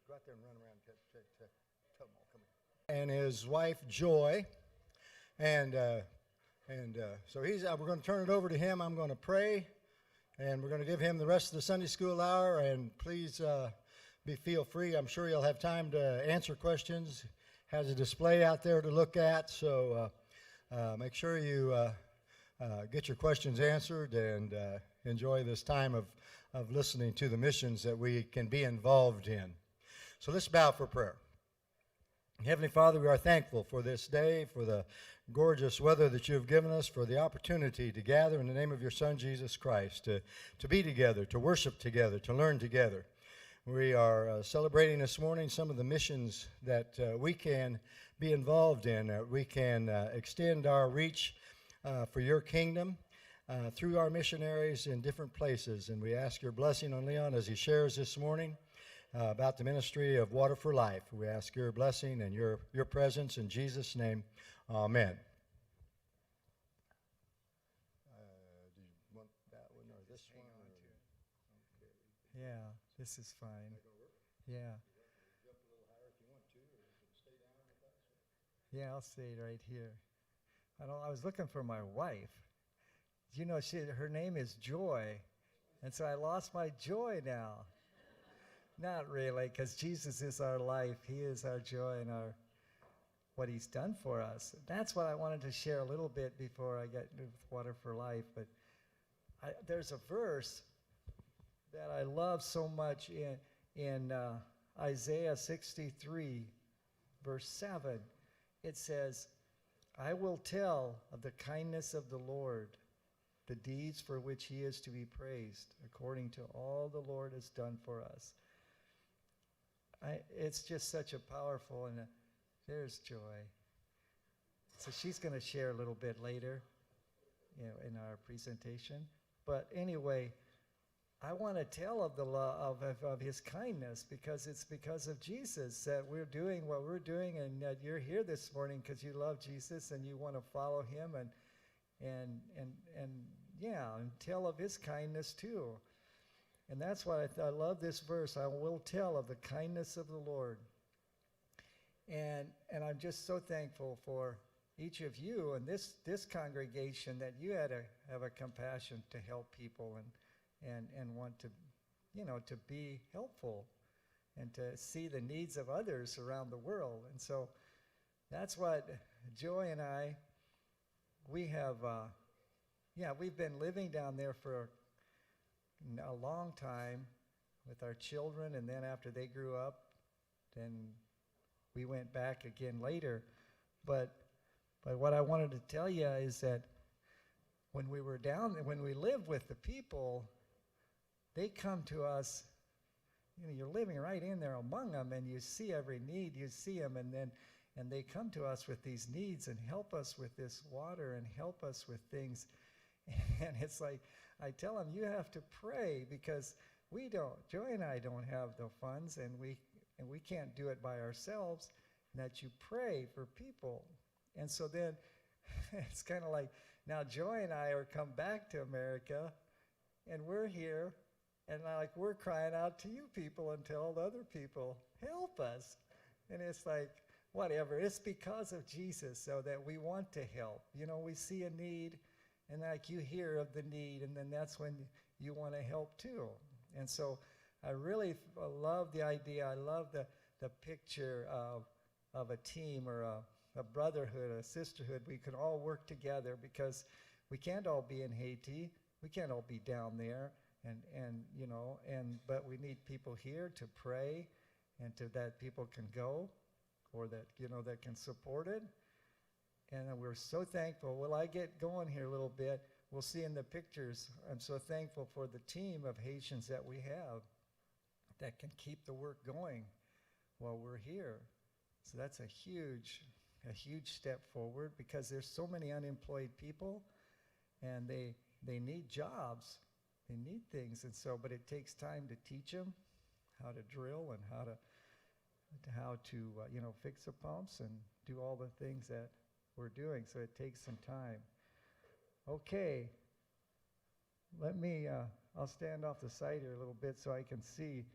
Go out there and run around. Tell them all, come here. And his wife, Joy. And so we're going to turn it over to him. I'm going to pray, and we're going to give him the rest of the Sunday school hour. And please feel free. I'm sure you'll have time to answer questions. Has a display out there to look at, so make sure you get your questions answered and enjoy this time of listening to the missions that we can be involved in. So let's bow for prayer. Heavenly Father, we are thankful for this day, for the gorgeous weather that you have given us, for the opportunity to gather in the name of your Son, Jesus Christ, to be together, to worship together, to learn together. We are celebrating this morning some of the missions that we can be involved in. We can extend our reach for your kingdom through our missionaries in different places. And we ask your blessing on Leon as he shares this morning about the ministry of Water for Life. We ask your blessing and your presence in Jesus' name. Amen. Do you want that one or this one? Yeah, this is fine. Yeah. Jump a little higher if you want to, or you can stay down with us. Yeah, I'll stay right here. I was looking for my wife. You know, her name is Joy, and so I lost my joy now. Not really, because Jesus is our life. He is our joy and what he's done for us. That's what I wanted to share a little bit before I get into Water for Life. But there's a verse that I love so much in Isaiah 63, verse 7. It says, I will tell of the kindness of the Lord, the deeds for which he is to be praised, according to all the Lord has done for us. It's just such a powerful, and there's Joy. So she's going to share a little bit later, in our presentation. But anyway, I want to tell of the of his kindness, because it's because of Jesus that we're doing what we're doing, and that you're here this morning because you love Jesus and you want to follow him and tell of his kindness too. And that's why I love this verse. I will tell of the kindness of the Lord. And I'm just so thankful for each of you and this congregation, that you had have a compassion to help people and want to, to be helpful and to see the needs of others around the world. And so that's what Joy and I, we have, we've been living down there for a long time with our children, and then after they grew up, then we went back again later. But what I wanted to tell you is that when we were down there, when we lived with the people, they come to us. You're living right in there among them, and you see every need. You see them, and they come to us with these needs and help us with this water and help us with things. And it's like, I tell them, you have to pray, because Joy and I don't have the funds, and we can't do it by ourselves, and that you pray for people. And so then it's kind of like, now Joy and I are come back to America, and we're here, and we're crying out to you people and tell the other people, help us. And it's like, whatever. It's because of Jesus, so that we want to help. We see a need, and you hear of the need, and then that's when you want to help too. And so I really love the idea. I love the picture of a team, or a brotherhood, a sisterhood. We can all work together, because we can't all be in Haiti. We can't all be down there. But we need people here to pray, and that people can go, or that can support it. And we're so thankful. Well, I get going here a little bit. We'll see in the pictures. I'm so thankful for the team of Haitians that we have that can keep the work going while we're here. So that's a huge step forward, because there's so many unemployed people, and they need jobs. They need things. And so, but it takes time to teach them how to drill and how to fix the pumps and do all the things that we're doing. So it takes some time. Okay. I'll stand off the side here a little bit so I can see.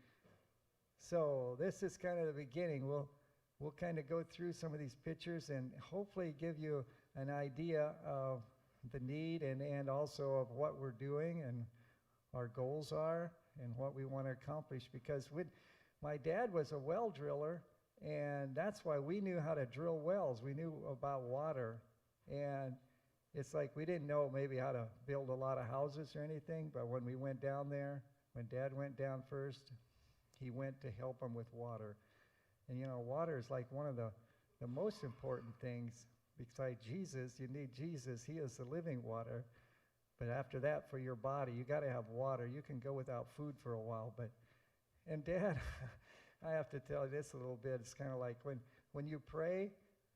So this is kind of the beginning. We'll kind of go through some of these pictures and hopefully give you an idea of the need and also of what we're doing and our goals are and what we want to accomplish. Because my dad was a well driller, and that's why we knew how to drill wells. We knew about water. And it's like we didn't know maybe how to build a lot of houses or anything, but when we went down there, when Dad went down first, he went to help them with water. And water is like one of the most important things. Besides Jesus, you need Jesus. He is the living water. But after that, for your body, you got to have water. You can go without food for a while. And Dad, I have to tell you this a little bit. It's kind of like when you pray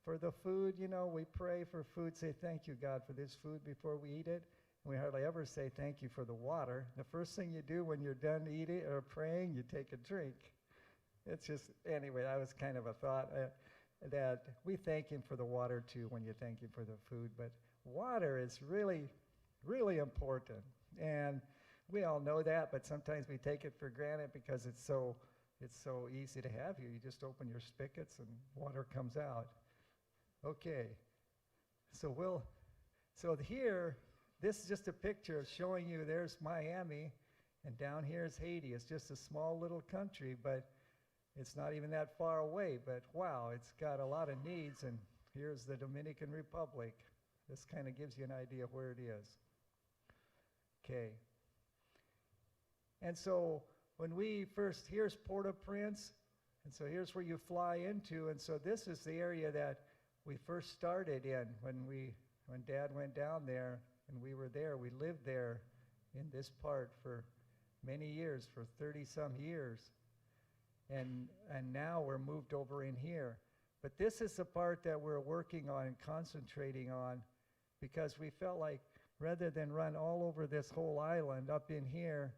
for the food, we pray for food, say thank you, God, for this food before we eat it. And we hardly ever say thank you for the water. The first thing you do when you're done eating or praying, you take a drink. It's just, anyway, that was kind of a thought that we thank him for the water too when you thank him for the food. But water is really, really important. And we all know that, but sometimes we take it for granted because it's so easy to have here. You just open your spigots and water comes out. Okay. So here, this is just a picture showing you there's Miami, and down here is Haiti. It's just a small little country, but it's not even that far away. But wow, it's got a lot of needs, and here's the Dominican Republic. This kind of gives you an idea of where it is. Okay. And so when we first, here's Port-au-Prince, and so here's where you fly into, and so this is the area that we first started in when Dad went down there, and we were there. We lived there in this part for many years, for 30-some years. And now we're moved over in here. But this is the part that we're working on and concentrating on, because we felt like rather than run all over this whole island up in here,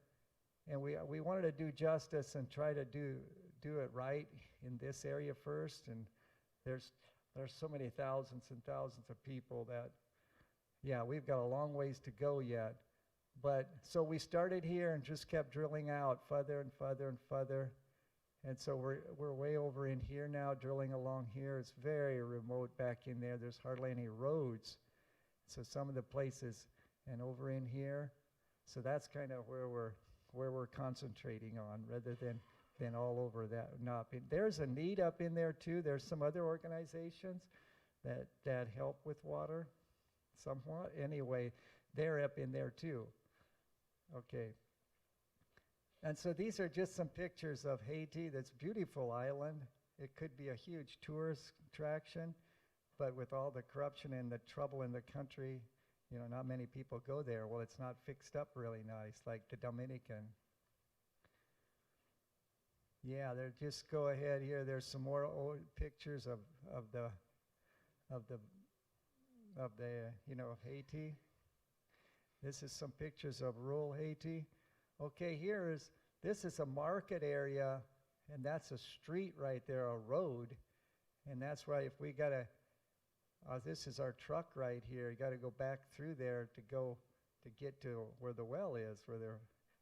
and we wanted to do justice and try to do it right in this area first. And there's so many thousands and thousands of people that, yeah, we've got a long ways to go yet. But so we started here and just kept drilling out further and further and further. And so we're way over in here now, drilling along here. It's very remote back in there. There's hardly any roads. So some of the places, and over in here, so that's kind of where we're concentrating on, rather than all over that. There's a need up in there too. There's some other organizations that help with water somewhat. Anyway, they're up in there too. Okay. And so these are just some pictures of Haiti. That's a beautiful island. It could be a huge tourist attraction, but with all the corruption and the trouble in the country, not many people go there. Well, it's not fixed up really nice like the Dominican. Yeah, just go ahead here. There's some more old pictures of Haiti. This is some pictures of rural Haiti. Okay, this is a market area, and that's a street right there, a road, and that's why if we gotta, this is our truck right here. You gotta go back through there to get to where the well is,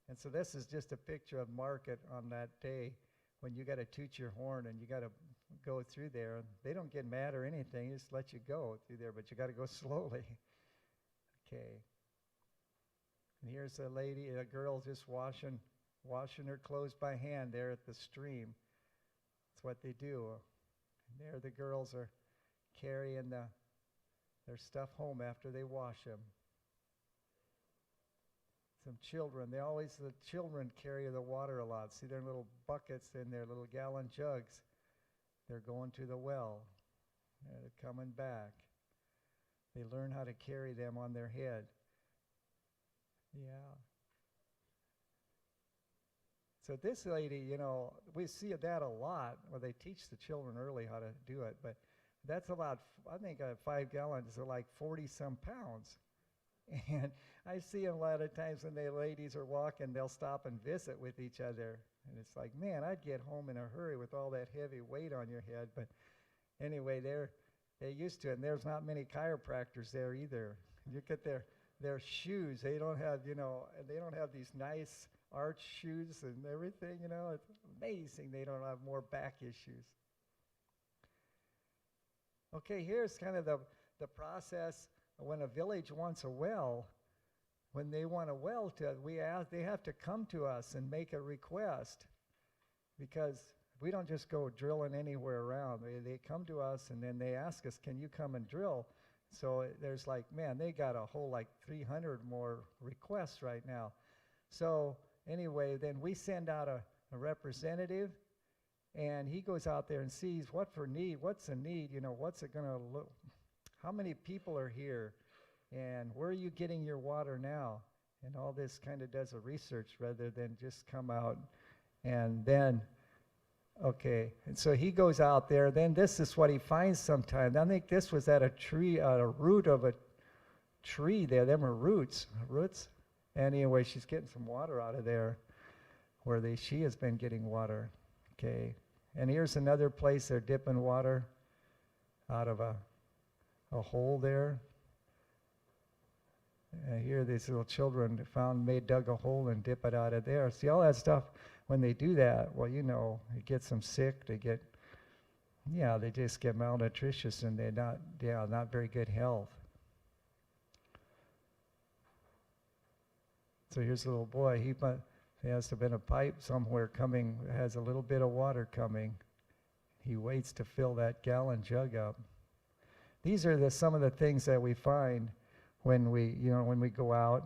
and so this is just a picture of market on that day when you gotta toot your horn and you gotta go through there. They don't get mad or anything; they just let you go through there, but you gotta go slowly. Okay. And here's a girl just washing her clothes by hand there at the stream. That's what they do. And there the girls are carrying their stuff home after they wash them. Some children, the children carry the water a lot. See their little buckets and their little gallon jugs. They're going to the well. They're coming back. They learn how to carry them on their head. Yeah. So this lady, we see that a lot. Well, they teach the children early how to do it, but that's about, I think 5 gallons are like 40-some pounds. And I see them a lot of times when the ladies are walking, they'll stop and visit with each other. And it's like, man, I'd get home in a hurry with all that heavy weight on your head. But anyway, they're used to it. And there's not many chiropractors there either. You get their shoes. They don't have, they don't have these nice arch shoes and everything, you know. It's amazing they don't have more back issues. Okay, here's kind of the process when a village wants a well. When they want a well, they have to come to us and make a request, because we don't just go drilling anywhere around. They come to us and then they ask us, can you come and drill? So there's like, man, they got a whole like 300 more requests right now. So anyway, then we send out a representative, and he goes out there and sees what's the need, you know, what's it going to look, how many people are here, and where are you getting your water now? And all this kind of does a research rather than just come out and then, okay. And so he goes out there, then this is what he finds sometimes. I think this was at a tree, a root of a tree there. Them are roots. Anyway, she's getting some water out of there where she has been getting water. Okay. And here's another place they're dipping water out of a hole there. And here these little children dug a hole and dip it out of there. See, all that stuff, when they do that, well, you know, it gets them sick. They just get malnutritious, and they're not very good health. So here's a little boy. There has to have been a pipe somewhere coming, has a little bit of water coming. He waits to fill that gallon jug up. These are some of the things that we find when we go out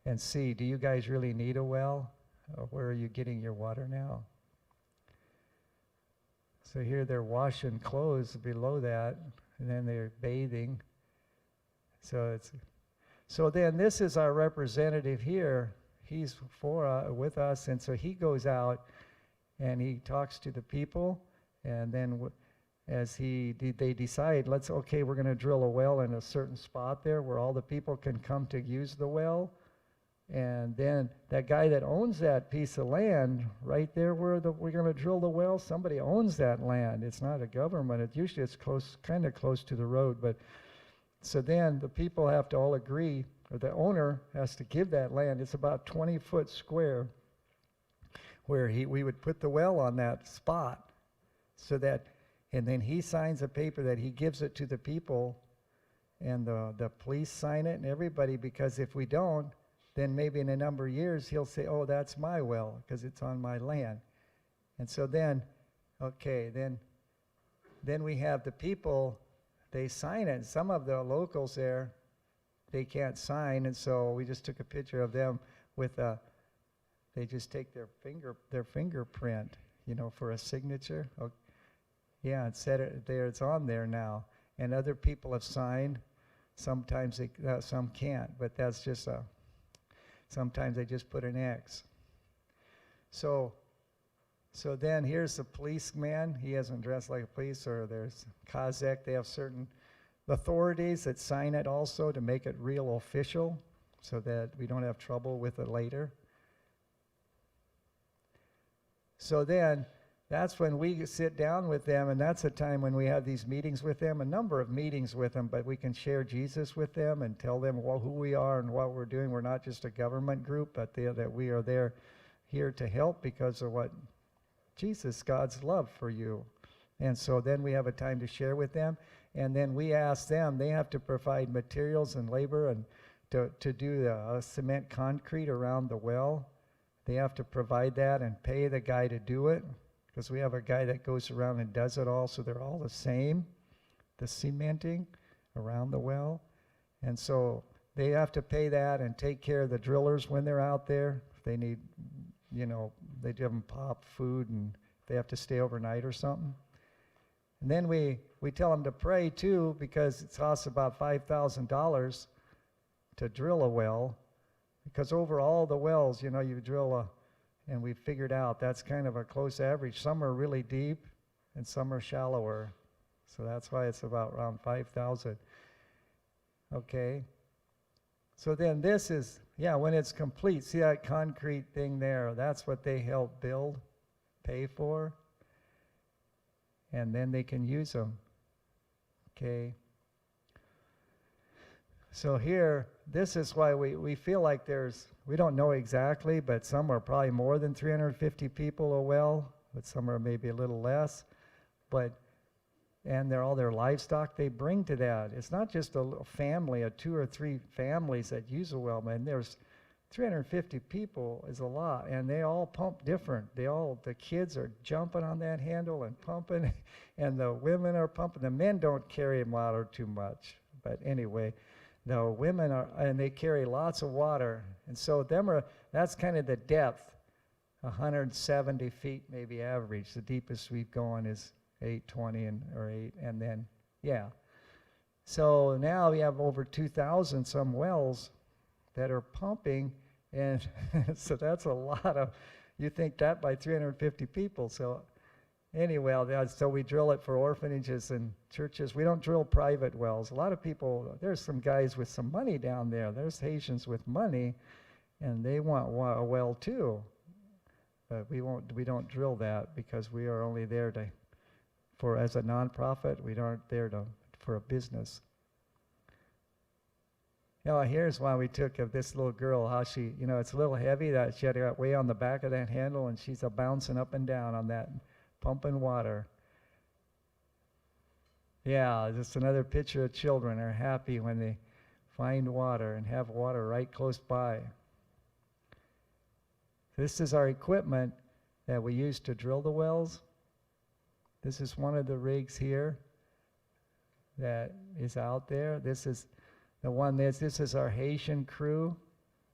and see, do you guys really need a well? Or where are you getting your water now? So here they're washing clothes below that, and then they're bathing. So then this is our representative here. He's with us, and so he goes out and he talks to the people, and then they decide, we're going to drill a well in a certain spot there where all the people can come to use the well. And then that guy that owns that piece of land right there where we're going to drill the well, somebody owns that land. It's not a government. Usually it's kind of close to the road. But so then the people have to all agree, or the owner has to give that land. It's about 20 foot square where we would put the well on that spot, and then he signs a paper that he gives it to the people, and the police sign it and everybody, because if we don't, then maybe in a number of years he'll say, oh, that's my well because it's on my land. And so then we have the people, they sign it. And some of the locals there, they can't sign, and so we just took a picture of them they just take their fingerprint, you know, for a signature. Okay. Yeah, and set it there. It's on there now, and other people have signed. Sometimes some can't, but that's just sometimes they just put an X. So then here's the policeman. He hasn't dressed like a police, or there's Kazakh. They have certain authorities that sign it also to make it real official, so that we don't have trouble with it later. So then that's when we sit down with them, and that's a time when we have these meetings with them, a number of meetings with them, but we can share Jesus with them and tell them who we are and what we're doing. We're not just a government group, but that we are here to help because of what Jesus, God's love for you. And so then we have a time to share with them, and then we ask them, they have to provide materials and labor and to do the cement concrete around the well. They have to provide that and pay the guy to do it, because we have a guy that goes around and does it all, so they're all the same, the cementing around the well. And so they have to pay that and take care of the drillers when they're out there. If they need, they give them pop, food, and they have to stay overnight or something. And then we tell them to pray too, because it costs about $5,000 to drill a well, because over all the wells, you drill and we figured out that's kind of a close average. Some are really deep and some are shallower. So that's why it's about around 5,000. Okay. So then this is, when it's complete, see that concrete thing there? That's what they help build, pay for, and then they can use them. Okay. So here, this is why we feel like we don't know exactly, but some are probably more than 350 people a well, but some are maybe a little less. And all their livestock they bring to that. It's not just a little family, 2 or 3 families that use a well, man. There's 350 people is a lot, and they all pump different. The kids are jumping on that handle and pumping, and the women are pumping. The men don't carry water too much, but anyway, the women are, and they carry lots of water, and so that's kind of the depth, 170 feet maybe average. The deepest we've gone is 820 or 8, and then So now we have over 2,000 some wells that are pumping, and so that's a lot of, you think that by 350 people. So anyway, so we drill it for orphanages and churches. We don't drill private wells. A lot of people, there's some guys with some money down there. There's Haitians with money, and they want a well too. But we don't drill that because we are only there as a nonprofit. We aren't there for a business. Here's one we took of this little girl, how she, it's a little heavy, that she had got way on the back of that handle, and she's bouncing up and down on that, pumping water. Yeah, just another picture of children are happy when they find water and have water right close by. This is our equipment that we use to drill the wells. This is one of the rigs here that is out there. This is the one this is our Haitian crew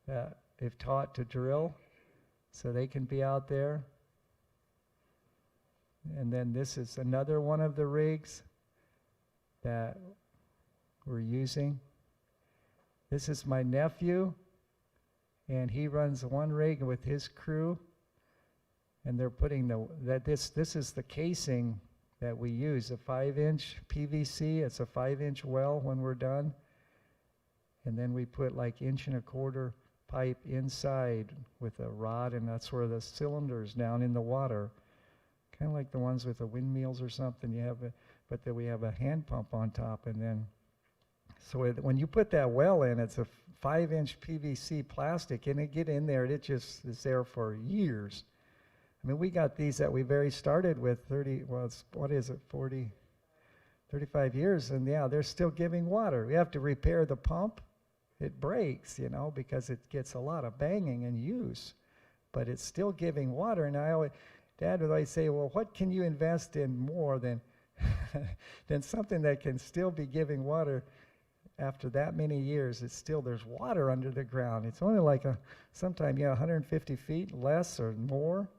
that they've taught to drill, so they can be out there. And then this is another one of the rigs that we're using. This is my nephew, and he runs one rig with his crew, and they're putting this is the casing that we use, a 5-inch PVC. It's a 5-inch well when we're done. And then we put like 1.25-inch pipe inside with a rod, and that's where the cylinder's down in the water. Kind of like the ones with the windmills or something. But then we have a hand pump on top, and then, so when you put that well in, it's a 5-inch PVC plastic, and it get in there, it just is there for years. I mean, we got these that we very started with 35 years, and yeah, they're still giving water. We have to repair the pump. It breaks, because it gets a lot of banging and use, but it's still giving water. And Dad would always say, well, what can you invest in more than than something that can still be giving water after that many years? There's water under the ground. It's only like sometime 150 feet less or more,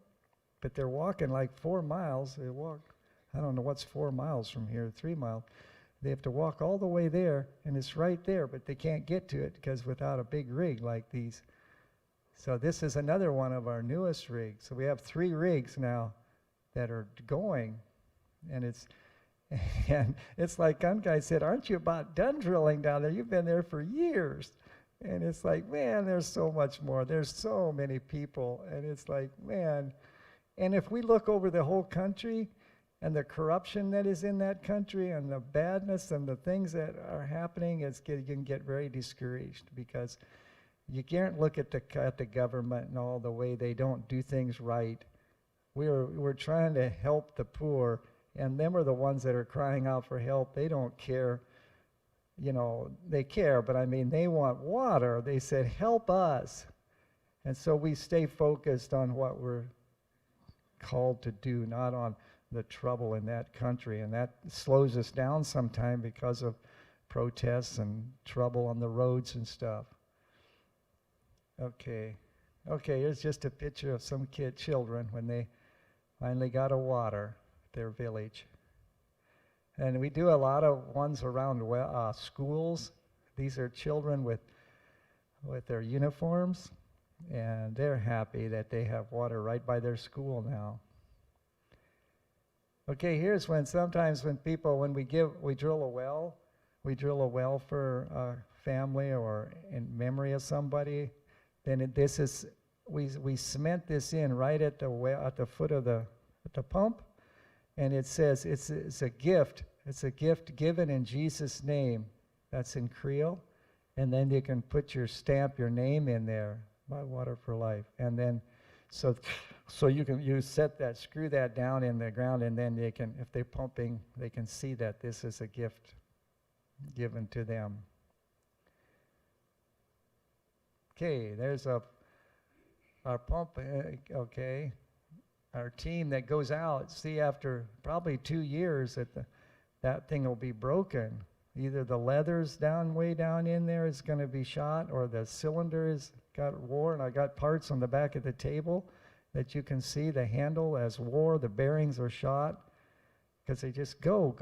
but they're walking like 4 miles. They walk, I don't know what's 4 miles from here, 3 miles. They have to walk all the way there, and it's right there, but they can't get to it because without a big rig like these. So this is another one of our newest rigs. So we have 3 rigs now that are going, and it's like one guy said, aren't you about done drilling down there? You've been there for years. And it's like, man, there's so much more. There's so many people, and it's like, man. And if we look over the whole country and the corruption that is in that country and the badness and the things that are happening, you can get very discouraged, because you can't look at the government and all the way they don't do things right. We're trying to help the poor, and them are the ones that are crying out for help. They don't care. They care, but I mean, they want water. They said, help us. And so we stay focused on what we're called to do, not on the trouble in that country. And that slows us down sometime because of protests and trouble on the roads and stuff. Okay, here's just a picture of some children when they finally got a water, their village. And we do a lot of ones around schools. These are children with their uniforms, and they're happy that they have water right by their school now. Okay, here's sometimes when we drill a well for a family or in memory of somebody. Then we cement this in right at the foot of the pump, and it says it's a gift. It's a gift given in Jesus' name. That's in Creole, and then you can put your name in there by Water for Life. And then, so you screw that down in the ground, and then they can, if they're pumping, they can see that this is a gift given to them. Okay, there's our pump, okay. Our team that goes out, see, after probably 2 years that thing will be broken. Either the leather's way down in there is going to be shot, or the cylinder has got wore, and I got parts on the back of the table that you can see. The handle has wore, the bearings are shot, because they just go,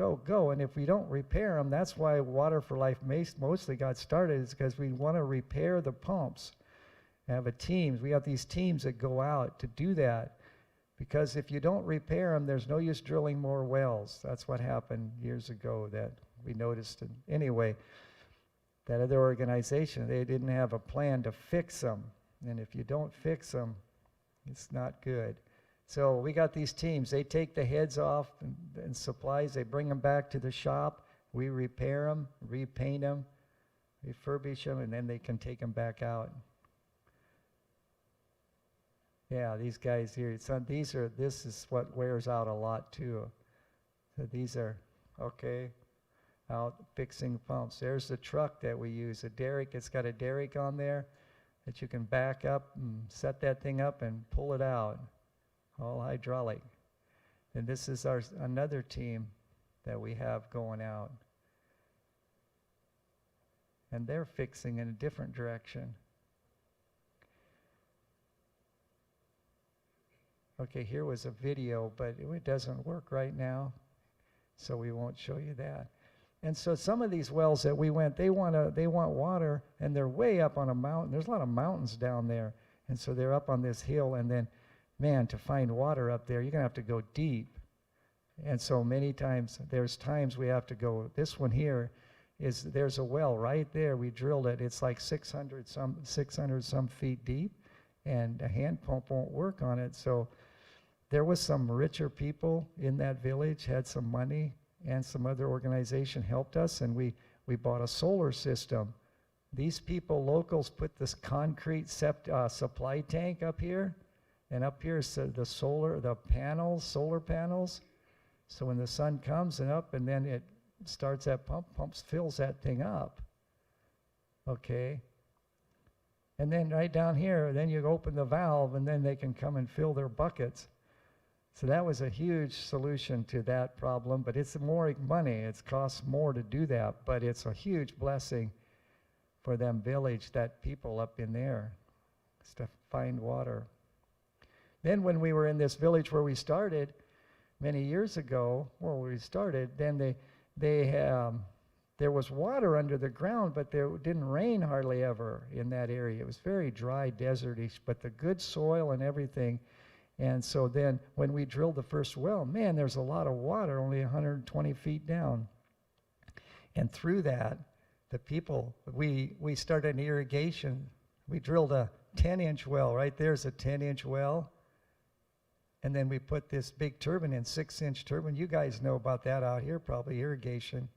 and if we don't repair them, that's why Water for Life mostly got started, is because we want to repair the pumps. We have these teams that go out to do that, because if you don't repair them, there's no use drilling more wells. That's what happened years ago that we noticed. Anyway, that other organization, they didn't have a plan to fix them, and if you don't fix them, it's not good. So we got these teams. They take the heads off and supplies. They bring them back to the shop. We repair them, repaint them, refurbish them, and then they can take them back out. Yeah, these guys here. This is what wears out a lot too. So these are okay. Out fixing pumps. There's the truck that we use. A derrick. It's got a derrick on there that you can back up and set that thing up and pull it out. All hydraulic. And this is another team that we have going out. And they're fixing in a different direction. Okay, here was a video, but it doesn't work right now, so we won't show you that. And so some of these wells that we went, they want water, and they're way up on a mountain. There's a lot of mountains down there, and so they're up on this hill, and then, man, to find water up there, you're going to have to go deep. And so many times, there's times we have to go. This one here there's a well right there. We drilled it. It's like 600 some feet deep, and a hand pump won't work on it. So there was some richer people in that village, had some money, and some other organization helped us, and we bought a solar system. These people, locals, put this concrete supply tank up here, and up here is the solar panels. So when the sun comes and then it starts that fills that thing up. Okay. And then right down here, then you open the valve, and then they can come and fill their buckets. So that was a huge solution to that problem, but it's more money. It costs more to do that, but it's a huge blessing for them village, that people up in there, to find water. Then when we were in this village where we started many years ago, then there was water under the ground, but there didn't rain hardly ever in that area. It was very dry, desertish, but the good soil and everything. And so then when we drilled the first well, man, there's a lot of water, only 120 feet down. And through that, the people, we started an irrigation. We drilled a 10-inch well. Right there's a 10-inch well. And then we put this big turbine in, 6-inch turbine. You guys know about that out here, probably irrigation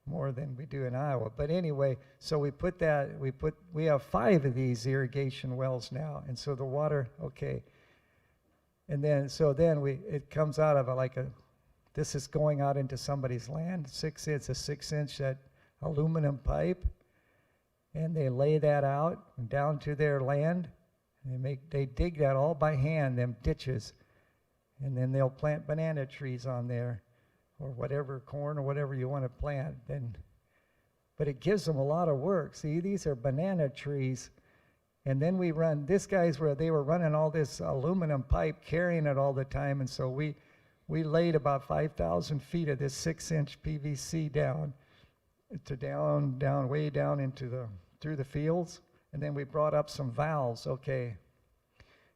more than we do in Iowa. But anyway, so we have 5 of these irrigation wells now. And so the water, okay. And then, it comes out of this is going out into somebody's land. It's a 6-inch that aluminum pipe, and they lay that out down to their land. And they dig that all by hand, them ditches, and then they'll plant banana trees on there, or whatever, corn or whatever you want to plant. But it gives them a lot of work. See, these are banana trees. And then they were running all this aluminum pipe, carrying it all the time. And so we laid about 5,000 feet of this 6-inch PVC down way down through the fields. And then we brought up some valves. Okay,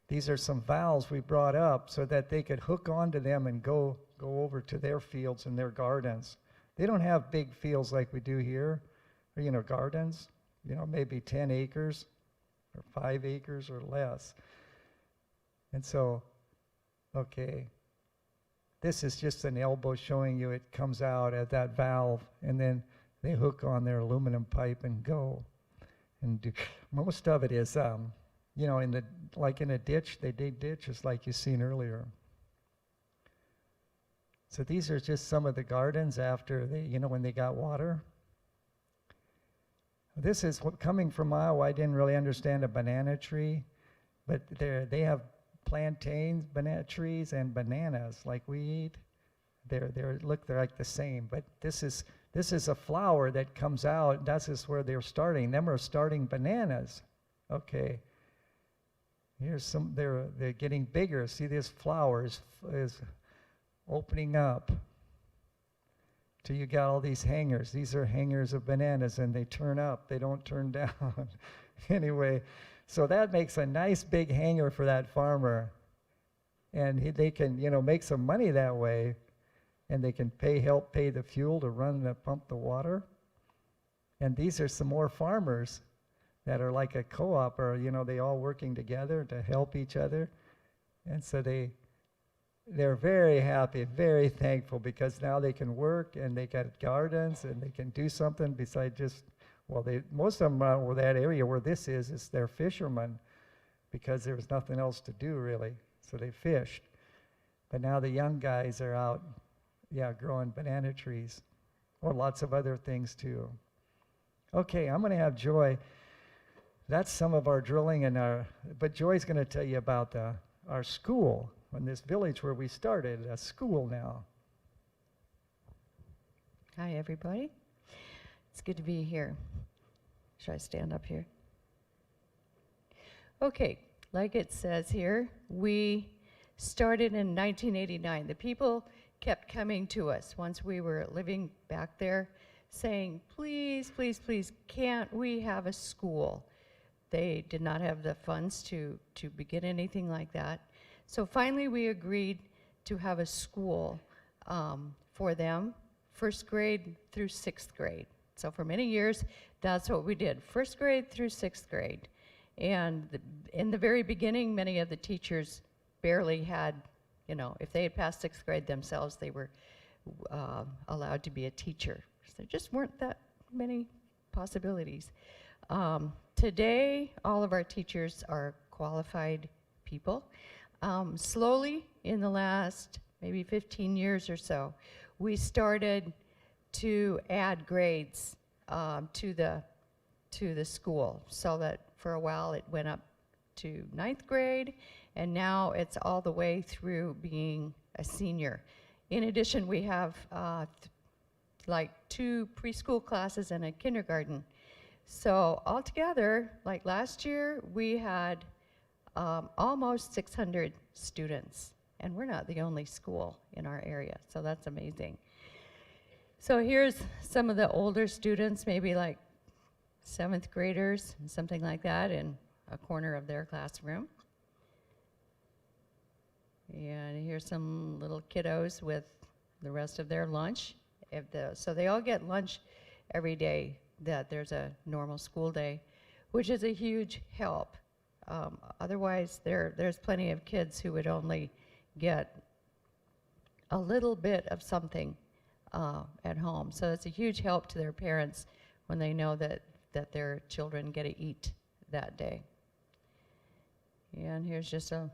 these are some valves we brought up so that they could hook onto them and go over to their fields and their gardens. They don't have big fields like we do here, or, gardens, maybe 10 acres. Or 5 acres or less. And so, okay, this is just an elbow showing you it comes out at that valve, and then they hook on their aluminum pipe and go. and most of it is, you know, like in a ditch, they dig ditches like you seen earlier. So these are just some of the gardens after they, you know, when they got water. This is coming from Iowa. I didn't really understand a banana tree, but they have plantains, banana trees, and bananas like we eat. They're like the same, but this is a flower that comes out. That's just where they're starting. Them are starting bananas. Okay. Here's some. They're getting bigger. See, this flower is opening up. Till you got all these hangers. These are hangers of bananas, and they turn up. They don't turn down. Anyway, so that makes a nice big hanger for that farmer, and they can, you know, make some money that way, and they can help pay the fuel to pump the water. And these are some more farmers that are like a co-op, or, you know, they all working together to help each other, and so they're very happy, very thankful, because now they can work and they got gardens and they can do something besides just, well, most of them around that area where this is they're fishermen, because there was nothing else to do really, so they fished. But now the young guys are out, growing banana trees, or lots of other things too. Okay, I'm going to have Joy. That's some of our drilling but Joy's going to tell you about our school. In this village where we started, a school now. Hi, everybody. It's good to be here. Should I stand up here? Okay, like it says here, we started in 1989. The people kept coming to us once we were living back there, saying, please, please, please, can't we have a school? They did not have the funds to begin anything like that. So finally we agreed to have a school for them, first grade through sixth grade. So for many years, that's what we did, first grade through sixth grade. And in the very beginning, many of the teachers barely had, you know, if they had passed sixth grade themselves, they were allowed to be a teacher. So there just weren't that many possibilities. Today, all of our teachers are qualified people. Slowly, in the last maybe 15 years or so, we started to add grades to the school, so that for a while it went up to 9th grade, and now it's all the way through being a senior. In addition, we have like 2 preschool classes and a kindergarten. So altogether, like last year, we had almost 600 students, and we're not the only school in our area, so that's amazing. So here's some of the older students, maybe like 7th graders, something like that, in a corner of their classroom. And here's some little kiddos with the rest of their lunch. So they all get lunch every day that there's a normal school day, which is a huge help. Otherwise, there's plenty of kids who would only get a little bit of something at home. So it's a huge help to their parents when they know that their children get to eat that day. And here's just a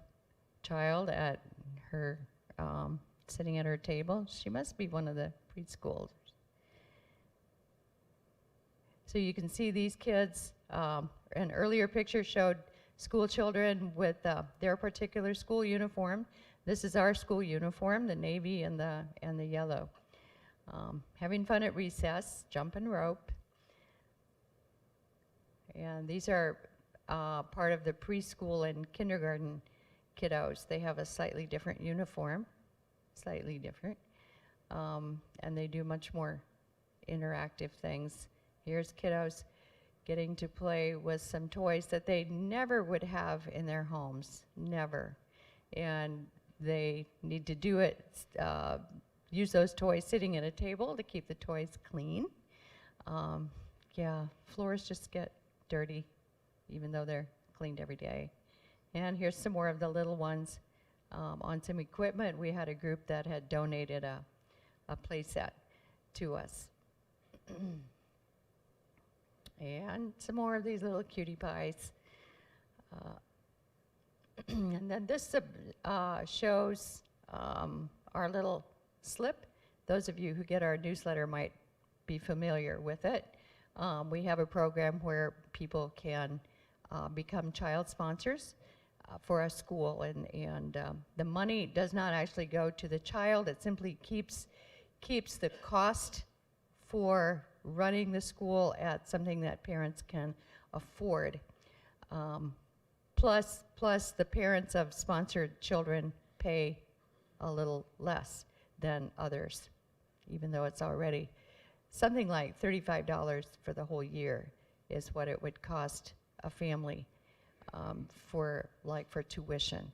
child at her, sitting at her table. She must be one of the preschoolers. So you can see these kids, an earlier picture showed school children with their particular school uniform. This is our school uniform, the navy and the yellow. Having fun at recess, jumping rope. And these are part of the preschool and kindergarten kiddos. They have a slightly different uniform, slightly different. And they do much more interactive things. Here's kiddos getting to play with some toys that they never would have in their homes, never. And they need to do it, use those toys sitting at a table to keep the toys clean. Floors just get dirty, even though they're cleaned every day. And here's some more of the little ones on some equipment. We had a group that had donated a play set to us. And some more of these little cutie pies. And then this shows our little slip. Those of you who get our newsletter might be familiar with it. We have a program where people can become child sponsors for a school, and the money does not actually go to the child. It simply keeps the cost for running the school at something that parents can afford. Plus the parents of sponsored children pay a little less than others, even though it's already something like $35 for the whole year is what it would cost a family for tuition.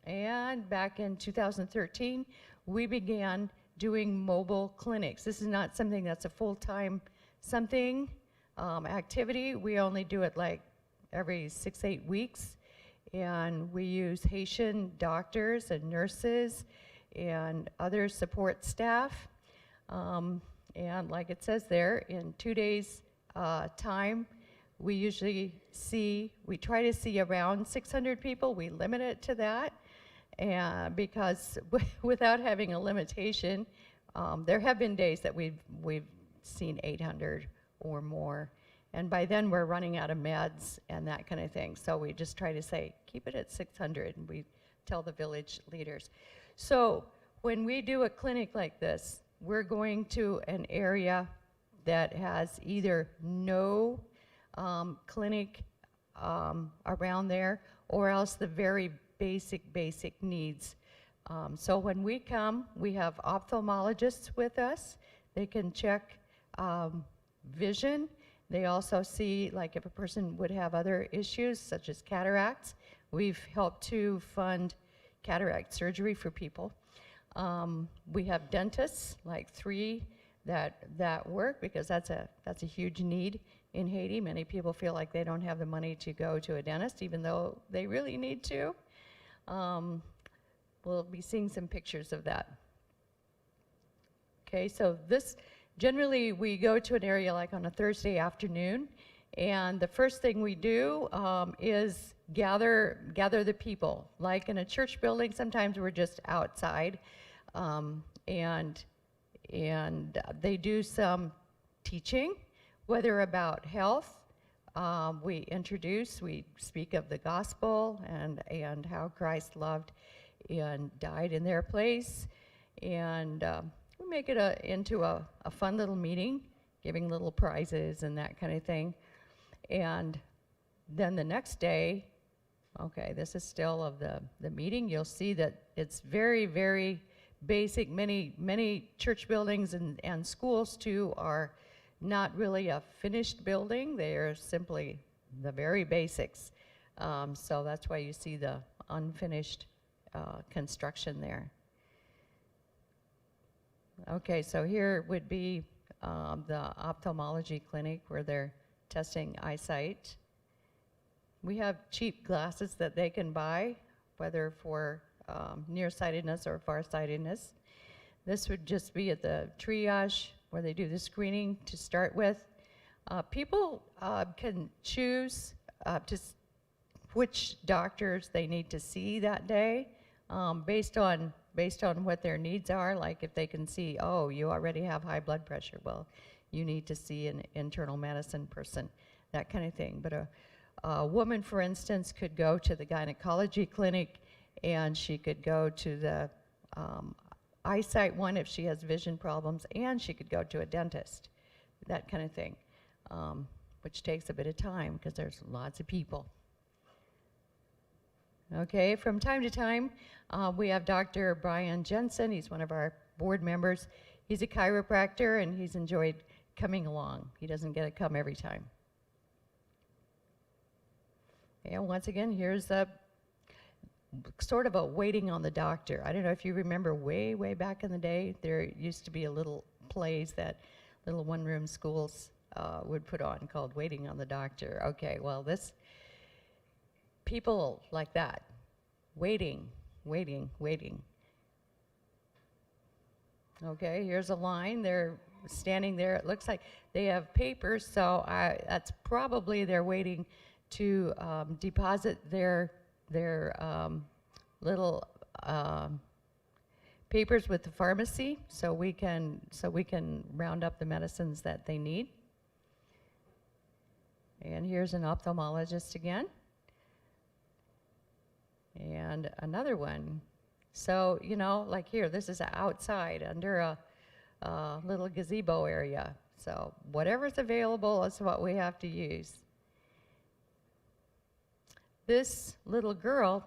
And back in 2013, we began doing mobile clinics. This is not something that's a full-time activity. We only do it like every 6-8 weeks. And we use Haitian doctors and nurses and other support staff. And like it says there, in 2 days' time, we try to see around 600 people. We limit it to that. And because without having a limitation, there have been days that we've seen 800 or more. And by then we're running out of meds and that kind of thing. So we just try to say, keep it at 600, and we tell the village leaders. So when we do a clinic like this, we're going to an area that has either no clinic around there, or else the very basic needs. So when we come, we have ophthalmologists with us. They can check vision. They also see, like, if a person would have other issues such as cataracts. We've helped to fund cataract surgery for people. We have dentists, like 3 that work, because that's a huge need in Haiti. Many people feel like they don't have the money to go to a dentist, even though they really need to. We'll be seeing some pictures of that. Okay, so generally we go to an area like on a Thursday afternoon, and the first thing we do is gather the people. Like in a church building, sometimes we're just outside, and they do some teaching, whether about health. We speak of the gospel and how Christ loved and died in their place, and we make it into a fun little meeting, giving little prizes and that kind of thing. And then the next day, okay, this is still of the meeting. You'll see that it's very, very basic. Many church buildings and schools too are not really a finished building. They are simply the very basics. So that's why you see the unfinished construction there. Okay, so here would be the ophthalmology clinic where they're testing eyesight. We have cheap glasses that they can buy, whether for nearsightedness or farsightedness. This would just be at the triage where they do the screening to start with. People can choose which doctors they need to see that day based on what their needs are. Like if they can see, oh, you already have high blood pressure, well, you need to see an internal medicine person, that kind of thing. But a woman, for instance, could go to the gynecology clinic, and she could go to the eyesight one if she has vision problems, and she could go to a dentist, that kind of thing, which takes a bit of time because there's lots of people. Okay, from time to time, we have Dr. Brian Jensen. He's one of our board members. He's a chiropractor, and he's enjoyed coming along. He doesn't get to come every time. And once again, here's a sort of a waiting on the doctor. I don't know if you remember way back in the day, there used to be a little plays that little one-room schools would put on called Waiting on the Doctor. Okay, well, people like that, waiting. Okay, here's a line. They're standing there. It looks like they have papers, so that's probably they're waiting to deposit their little papers with the pharmacy, so we can round up the medicines that they need. And here's an ophthalmologist again, and another one. So, you know, like here, this is outside under a little gazebo area. So whatever's available is what we have to use. This little girl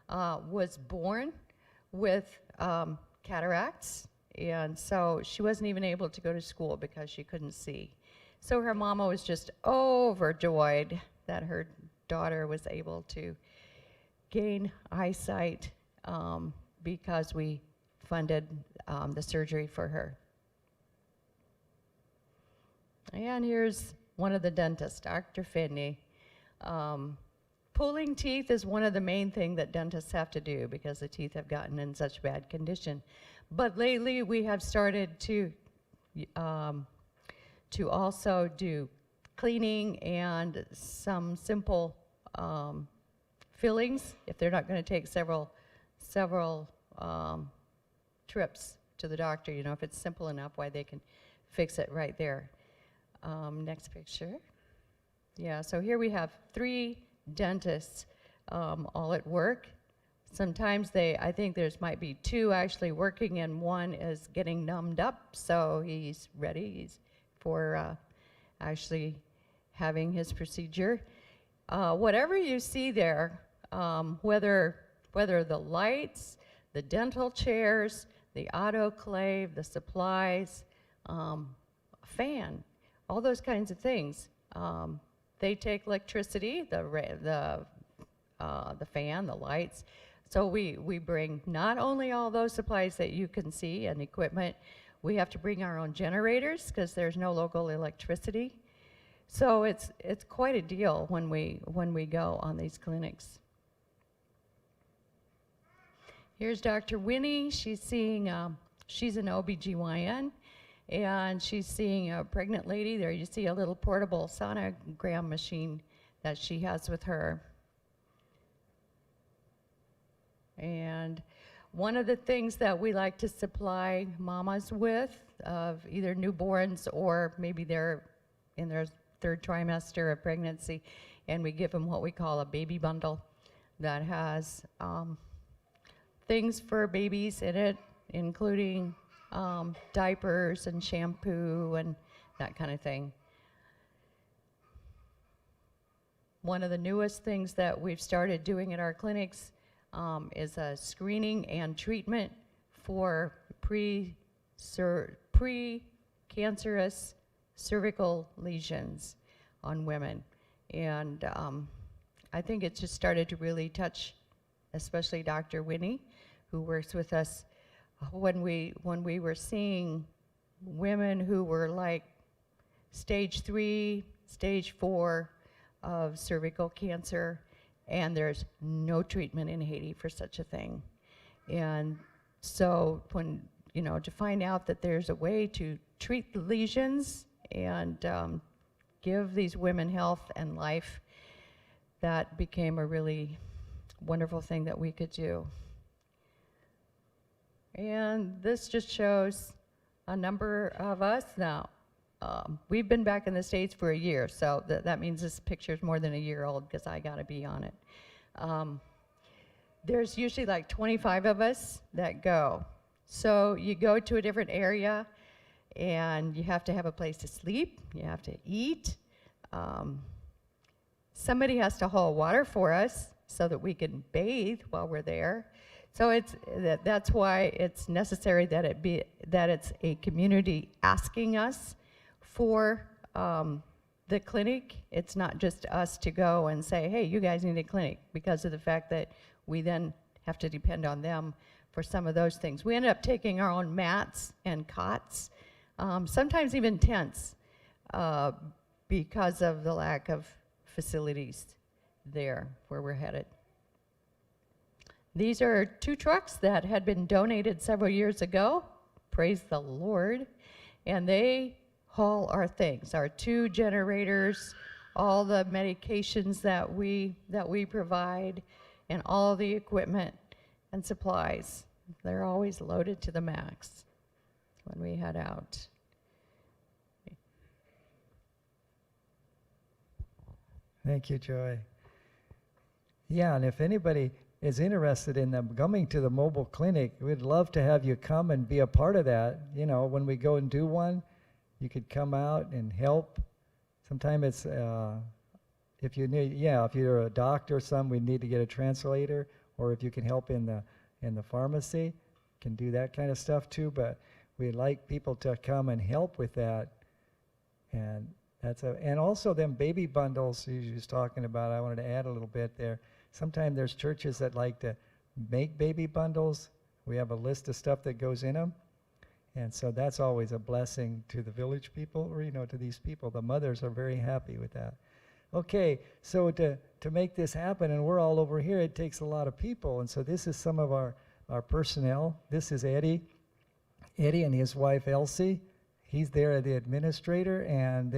was born with cataracts, and so she wasn't even able to go to school because she couldn't see. So her mama was just overjoyed that her daughter was able to gain eyesight because we funded the surgery for her. And here's one of the dentists, Dr. Finney. Pulling teeth is one of the main things that dentists have to do because the teeth have gotten in such bad condition. But lately we have started to also do cleaning and some simple fillings if they're not going to take several trips to the doctor. You know, if it's simple enough, why they can fix it right there. Next picture. Yeah, so here we have 3 dentists all at work. Sometimes I think there's might be 2 actually working, and one is getting numbed up, so he's ready for actually having his procedure. Whatever you see there, whether the lights, the dental chairs, the autoclave, the supplies, fan, all those kinds of things, they take electricity, the fan, the lights. So we bring not only all those supplies that you can see and equipment, we have to bring our own generators because there's no local electricity. So it's quite a deal when we go on these clinics. Here's Dr. Winnie. She's seeing, she's an OBGYN, and she's seeing a pregnant lady. There you see a little portable sonogram machine that she has with her. And one of the things that we like to supply mamas with, of either newborns or maybe they're in their 3rd trimester of pregnancy, and we give them what we call a baby bundle that has things for babies in it, including diapers and shampoo and that kind of thing. One of the newest things that we've started doing at our clinics is a screening and treatment for pre-cancerous cervical lesions on women. And I think it just started to really touch, especially Dr. Winnie, who works with us, when we were seeing women who were like stage 3, stage 4 of cervical cancer, and there's no treatment in Haiti for such a thing. And so when, you know, to find out that there's a way to treat the lesions and give these women health and life, that became a really wonderful thing that we could do. And this just shows a number of us now. We've been back in the States for a year, so that means this picture's more than a year old because I gotta be on it. There's usually like 25 of us that go. So you go to a different area and you have to have a place to sleep, you have to eat. Somebody has to haul water for us so that we can bathe while we're there. So that's why it's necessary that it's a community asking us for the clinic. It's not just us to go and say, hey, you guys need a clinic, because of the fact that we then have to depend on them for some of those things. We ended up taking our own mats and cots, sometimes even tents, because of the lack of facilities there where we're headed. These are 2 trucks that had been donated several years ago, praise the Lord, and they haul our things, our 2 generators, all the medications that we provide, and all the equipment and supplies. They're always loaded to the max when we head out. Thank you, Joy. Yeah, and if anybody is interested in them coming to the mobile clinic, we'd love to have you come and be a part of that. You know, when we go and do one, you could come out and help. Sometimes it's, if you need, if you're a doctor or something, we need to get a translator, or if you can help in the pharmacy, can do that kind of stuff too. But we'd like people to come and help with that. And and also them baby bundles you was talking about, I wanted to add a little bit there. Sometimes there's churches that like to make baby bundles. We have a list of stuff that goes in them. And so that's always a blessing to the village people, or, to these people. The mothers are very happy with that. Okay, so to make this happen, and we're all over here, it takes a lot of people. And so this is some of our personnel. This is Eddie and his wife Elsie. He's there, the administrator, and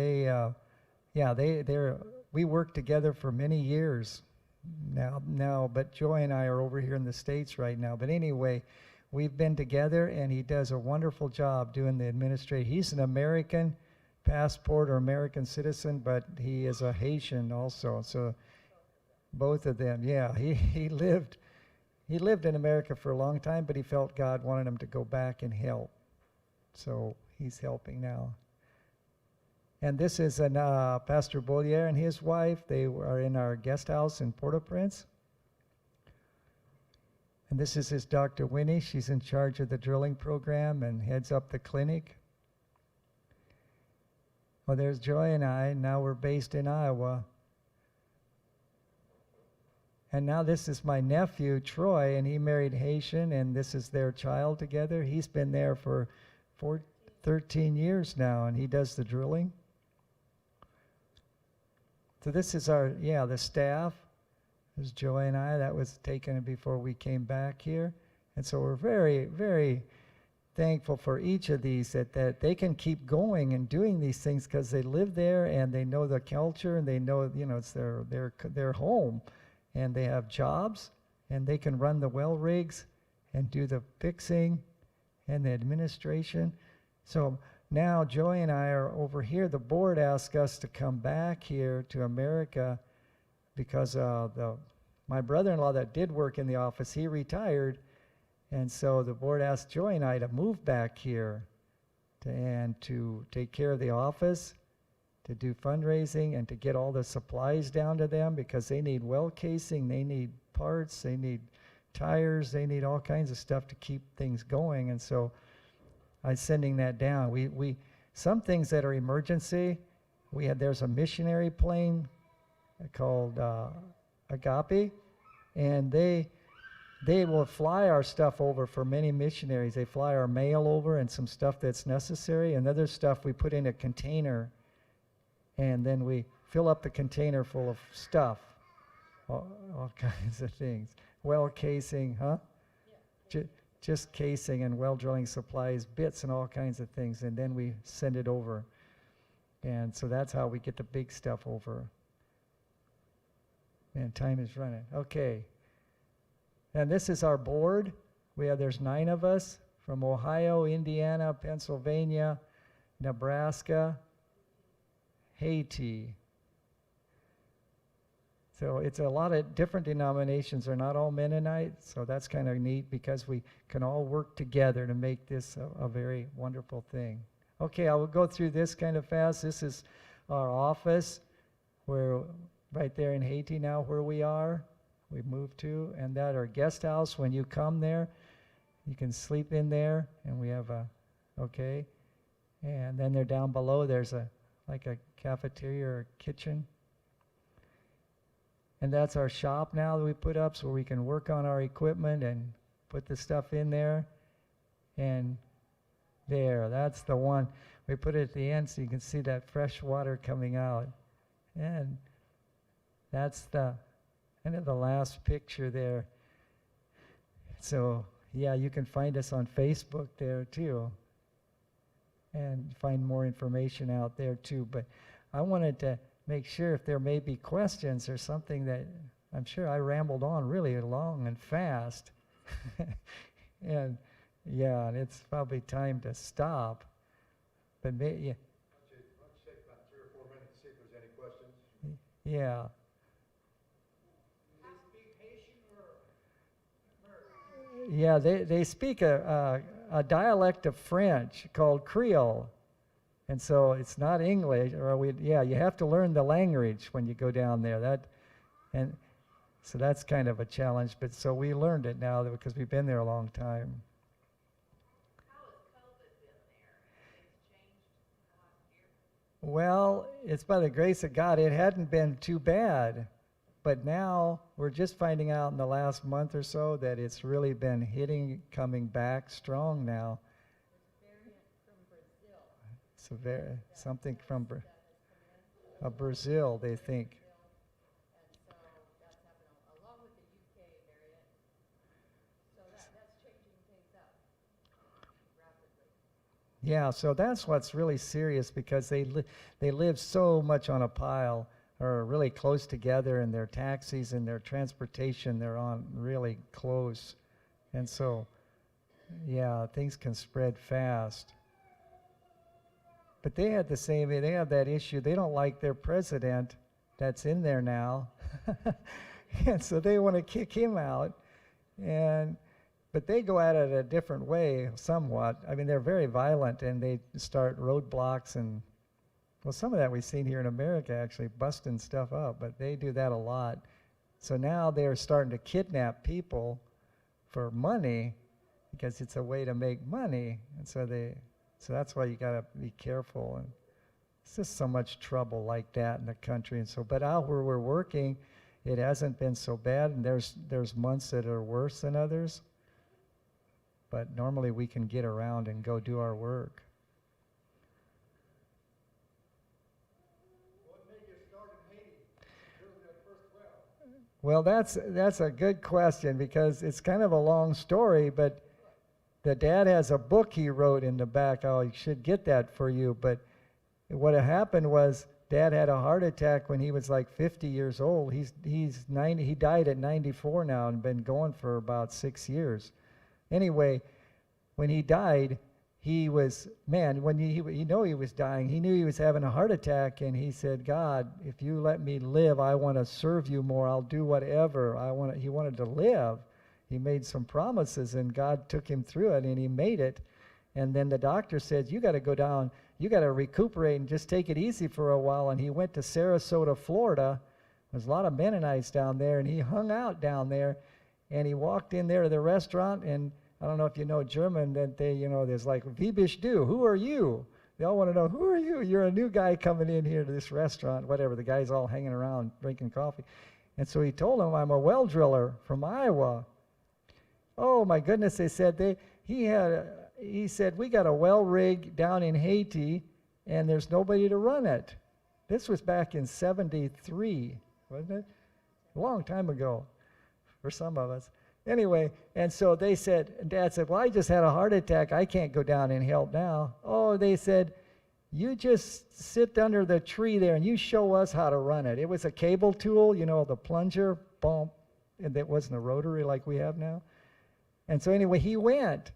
we worked together for many years now, but Joy and I are over here in the States right now. But anyway, we've been together, and he does a wonderful job doing the administration. He's an American passport or American citizen, but he is a Haitian also. So both of them, he lived in America for a long time, but he felt God wanted him to go back and help. So he's helping now. And this is Pastor Bollier and his wife. They are in our guest house in Port-au-Prince. And this is his Dr. Winnie. She's in charge of the drilling program and heads up the clinic. Well, there's Joy and I. Now we're based in Iowa. And now this is my nephew, Troy, and he married Haitian, and this is their child together. He's been there for 13 years now, and he does the drilling. So this is the staff. This is Joy and I. That was taken before we came back here. And so we're very, very thankful for each of these, that they can keep going and doing these things because they live there and they know the culture and they know, it's their home. And they have jobs and they can run the well rigs and do the fixing and the administration. So now Joy and I are over here. The board asked us to come back here to America because my brother-in-law that did work in the office, he retired. And so the board asked Joy and I to move back here to take care of the office, to do fundraising, and to get all the supplies down to them because they need well casing, they need parts, they need tires, they need all kinds of stuff to keep things going. And so I'm sending that down. We some things that are emergency, there's a missionary plane called Agape, and they will fly our stuff over for many missionaries. They fly our mail over and some stuff that's necessary, and other stuff we put in a container, and then we fill up the container full of stuff, all kinds of things. Well casing, huh? Yeah. Just casing and well drilling supplies, bits and all kinds of things, and then we send it over. And so that's how we get the big stuff over. Man, time is running. Okay. And this is our board. There's 9 of us from Ohio, Indiana, Pennsylvania, Nebraska, Haiti. So it's a lot of different denominations. They're not all Mennonite, so that's kind of neat because we can all work together to make this a very wonderful thing. Okay, I will go through this kind of fast. This is our office. We're right there in Haiti now where we are. We moved to, and that our guest house. When you come there, you can sleep in there, and we have okay. And then they're down below. There's like a cafeteria or a kitchen. And that's our shop now that we put up so we can work on our equipment and put the stuff in there. And that's the one. We put it at the end so you can see that fresh water coming out. And that's the end of the last picture there. So, you can find us on Facebook there too. and find more information out there too. But I wanted to make sure if there may be questions or something that I'm sure I rambled on really long and fast. And yeah, and it's probably time to stop. But yeah, Why don't you take about 3 or 4 minutes to see if there's any questions? yeah. Yeah, they speak a dialect of French called Creole. And so it's not English, you have to learn the language when you go down there. And so that's kind of a challenge, but so we learned it now because we've been there a long time. How has COVID been there? Has it changed in the last year? Well, it's by the grace of God. It hadn't been too bad, but now we're just finding out in the last month or so that it's really been coming back strong now. It's a variant something from Brazil, they think. And so that's happening along with the UK variant. So that's changing things up rapidly. Yeah, so that's what's really serious because they live so much on a pile or really close together, and their taxis and their transportation, they're on really close. And so, yeah, things can spread fast. But they have that issue. They don't like their president that's in there now. And so they want to kick him out. But they go at it a different way somewhat. I mean, they're very violent, and they start roadblocks and, well, some of that we've seen here in America, actually, busting stuff up, but they do that a lot. So now they're starting to kidnap people for money because it's a way to make money. And so that's why you got to be careful. And it's just so much trouble like that in the country. And so, but out where we're working, it hasn't been so bad. And there's months that are worse than others. But normally we can get around and go do our work. What made you start in Haiti? Drilling that first well? Well, that's a good question because it's kind of a long story, but the dad has a book he wrote in the back. Oh, I should get that for you. But what had happened was Dad had a heart attack when he was like 50 years old. He's 90. He died at 94 now and been going for about 6 years. Anyway, when he died, he was, when he knew he was dying, he knew he was having a heart attack, and he said, God, if you let me live, I want to serve you more. I'll do whatever. He wanted to live. He made some promises, and God took him through it, and he made it. And then the doctor said, you got to go down, you got to recuperate and just take it easy for a while. And he went to Sarasota, Florida. There's a lot of Mennonites down there, and he hung out down there. And he walked in there to the restaurant, and I don't know if you know German, that there's like, wie bist du? Who are you? They all want to know, who are you? You're a new guy coming in here to this restaurant, whatever. The guy's all hanging around drinking coffee. And so he told him, I'm a well driller from Iowa. Oh my goodness, they said, he said, we got a well rig down in Haiti, and there's nobody to run it. This was back in 73, wasn't it? A long time ago for some of us. Anyway, and so they said, and Dad said, well, I just had a heart attack. I can't go down and help now. Oh, they said, you just sit under the tree there and you show us how to run it. It was a cable tool, the plunger, boom, and it wasn't a rotary like we have now. And so anyway, he went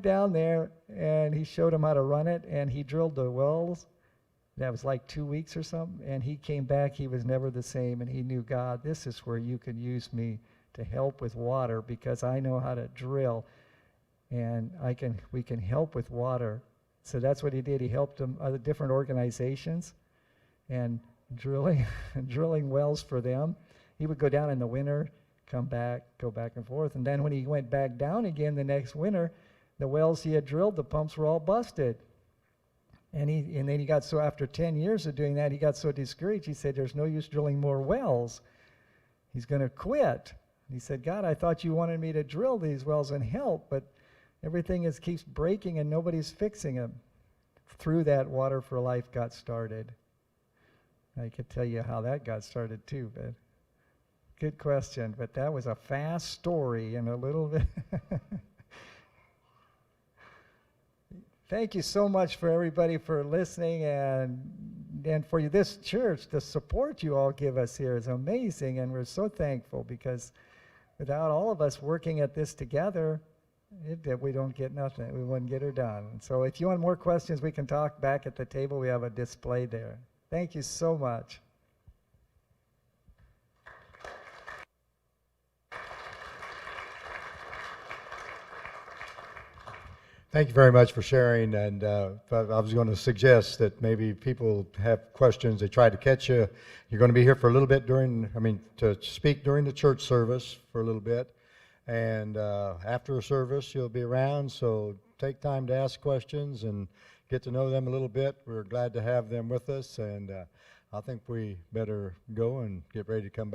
down there, and he showed him how to run it, and he drilled the wells. That was like 2 weeks or something, and he came back. He was never the same, and he knew, God, this is where you can use me to help with water, because I know how to drill, and we can help with water. So that's what he did. He helped them, other different organizations, and drilling wells for them. He would go down in the winter, come back, go back and forth. And then when he went back down again the next winter, the wells he had drilled, the pumps were all busted. And then he got so, after 10 years of doing that, he got so discouraged, he said, there's no use drilling more wells. He's going to quit. He said, God, I thought you wanted me to drill these wells and help, but everything keeps breaking and nobody's fixing them. Through that, Water for Life got started. I could tell you how that got started too, but good question. But that was a fast story and a little bit. Thank you so much for everybody for listening, and for this church. The support you all give us here is amazing, and we're so thankful, because without all of us working at this together, we don't get nothing. We wouldn't get her done. So if you want more questions, we can talk back at the table. We have a display there. Thank you so much. Thank you very much for sharing, and I was going to suggest that maybe people have questions, they try to catch you. You're going to be here for a little bit to speak during the church service for a little bit, and after the service you'll be around, so take time to ask questions and get to know them a little bit. We're glad to have them with us, and I think we better go and get ready to come back.